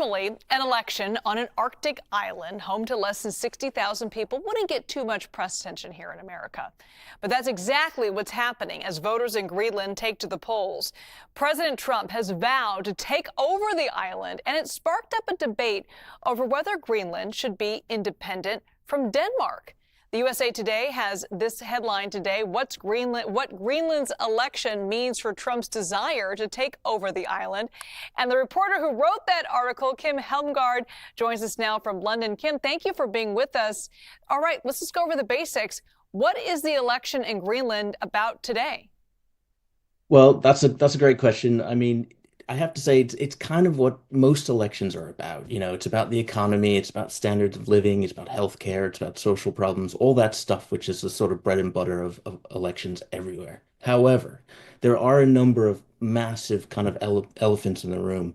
Normally, an election on an Arctic island home to less than 60,000 people wouldn't get too much press attention here in America. But that's exactly what's happening as voters in Greenland take to the polls. President Trump has vowed to take over the island, and it sparked up a debate over whether Greenland should be independent from Denmark. The USA Today has this headline today: what Greenland's election means for Trump's desire to take over the island. And the reporter who wrote that article, Hjelmgaard, joins us now from London. Kim, thank you for being with us. All right, let's just go over the basics. What is the election in Greenland about today? Well, that's a great question. I mean, I have to say it's kind of what most elections are about. It's about the economy, it's about standards of living, it's about healthcare, it's about social problems, all that stuff, which is the sort of bread and butter of elections everywhere. However, there are a number of massive kind of elephants in the room.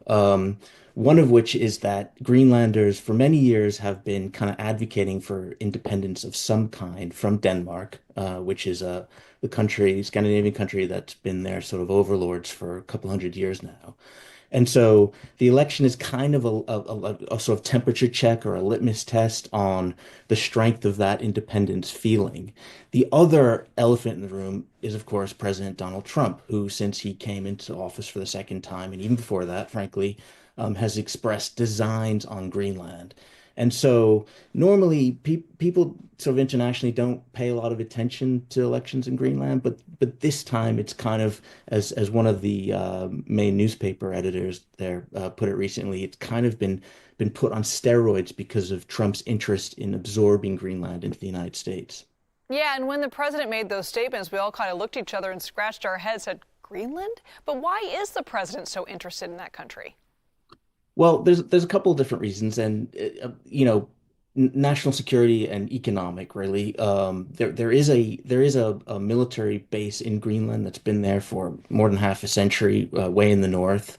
Um, One of which is that Greenlanders for many years have been kind of advocating for independence of some kind from Denmark, which is the country, Scandinavian country that's been their sort of overlords for a couple hundred years now. And so the election is kind of a sort of temperature check or a litmus test on the strength of that independence feeling. The other elephant in the room is, of course, President Donald Trump, who, since he came into office for the second time, and even before that, frankly, has expressed designs on Greenland. And so normally people sort of internationally don't pay a lot of attention to elections in Greenland, but this time it's kind of, as one of the main newspaper editors there put it recently, it's kind of been put on steroids because of Trump's interest in absorbing Greenland into the United States. Yeah, and when the president made those statements, we all kind of looked at each other and scratched our heads, said, Greenland? But why is the president so interested in that country? Well, there's a couple of different reasons, and national security and economic, really. There is a military base in Greenland that's been there for more than half a century, way in the north.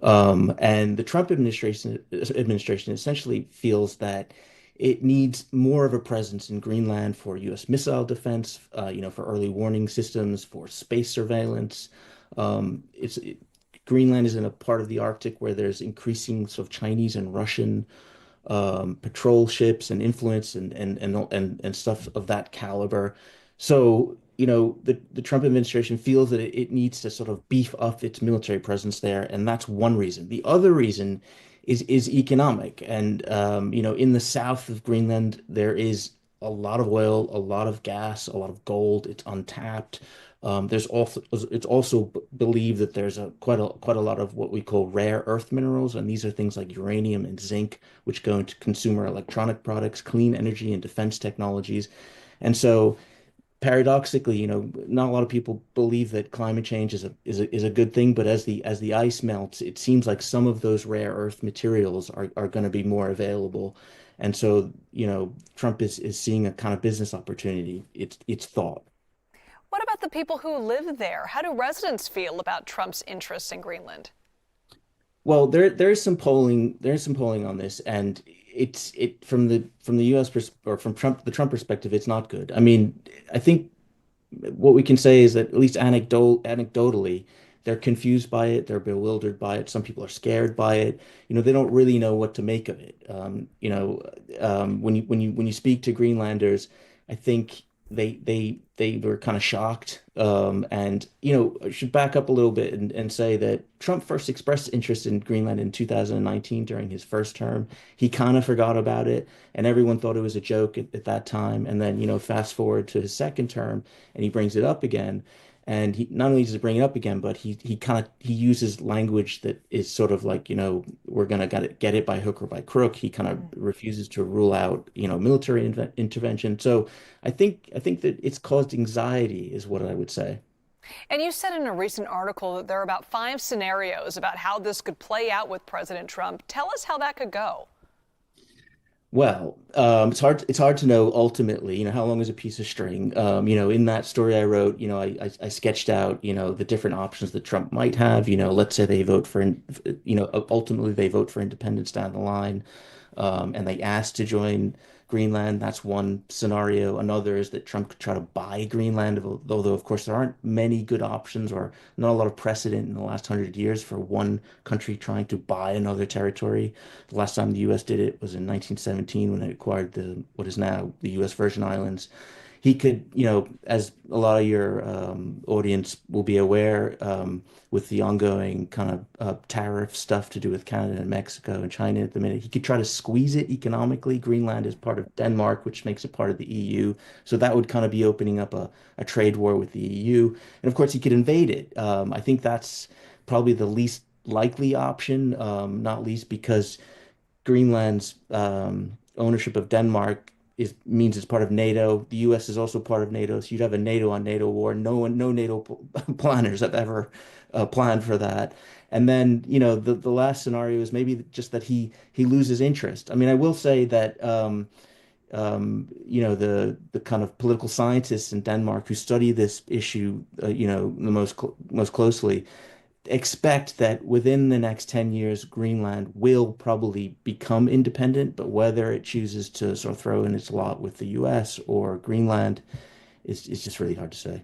And the Trump administration essentially feels that it needs more of a presence in Greenland for U.S. missile defense, for early warning systems, for space surveillance. It's Greenland is in a part of the Arctic where there's increasing sort of Chinese and Russian patrol ships and influence and stuff of that caliber. So, the Trump administration feels that it needs to sort of beef up its military presence there, and that's one reason. The other reason is economic, and in the south of Greenland there is a lot of oil, a lot of gas, a lot of gold. It's untapped. It's also believed that there's quite a lot of what we call rare earth minerals, and these are things like uranium and zinc, which go into consumer electronic products, clean energy, and defense technologies. And so, paradoxically, not a lot of people believe that climate change is a good thing, but as the ice melts, it seems like some of those rare earth materials are going to be more available. And so, Trump is seeing a kind of business opportunity. It's thought. What about the people who live there? How do residents feel about Trump's interests in Greenland? Well, there's some polling. There's some polling on this, and it from the U.S. Or from the Trump perspective, it's not good. I mean, I think what we can say is that, at least anecdotally, they're confused by it, they're bewildered by it. Some people are scared by it. They don't really know what to make of it. When you speak to Greenlanders, I think they were kind of shocked. And I should back up a little bit and say that Trump first expressed interest in Greenland in 2019 during his first term. He kind of forgot about it, and everyone thought it was a joke at that time. And then, fast forward to his second term, and he brings it up again. And he not only does he bring it up again, but he uses language that is sort of like, we're gonna get it by hook or by crook. He kind of refuses to rule out, military intervention. So I think that it's caused anxiety, is what I would say. And you said in a recent article that there are about 5 scenarios about how this could play out with President Trump. Tell us how that could go. Well, it's hard to know ultimately, how long is a piece of string. In that story I wrote, I sketched out, the different options that Trump might have. Let's say they vote for, ultimately they vote for independence down the line. and they asked to join Greenland. That's one scenario. Another is that Trump could try to buy Greenland, although of course there aren't many good options or not a lot of precedent in the last 100 years for one country trying to buy another territory. The last time the U.S. did it was in 1917 when it acquired the what is now the U.S. Virgin Islands. He could, as a lot of your audience will be aware, with the ongoing kind of tariff stuff to do with Canada and Mexico and China at the minute, he could try to squeeze it economically. Greenland is part of Denmark, which makes it part of the EU. So that would kind of be opening up a trade war with the EU. And of course, he could invade it. I think that's probably the least likely option, not least because Greenland's ownership of Denmark means it's part of NATO. The U.S. is also part of NATO, so you'd have a NATO on NATO war. No NATO planners have ever planned for that. And then, the last scenario is maybe just that he loses interest. I mean, I will say that the kind of political scientists in Denmark who study this issue, the most closely expect that within the next 10 years, Greenland will probably become independent, but whether it chooses to sort of throw in its lot with the US or Greenland is just really hard to say.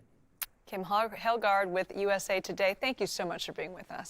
Hjelmgaard with USA Today, thank you so much for being with us.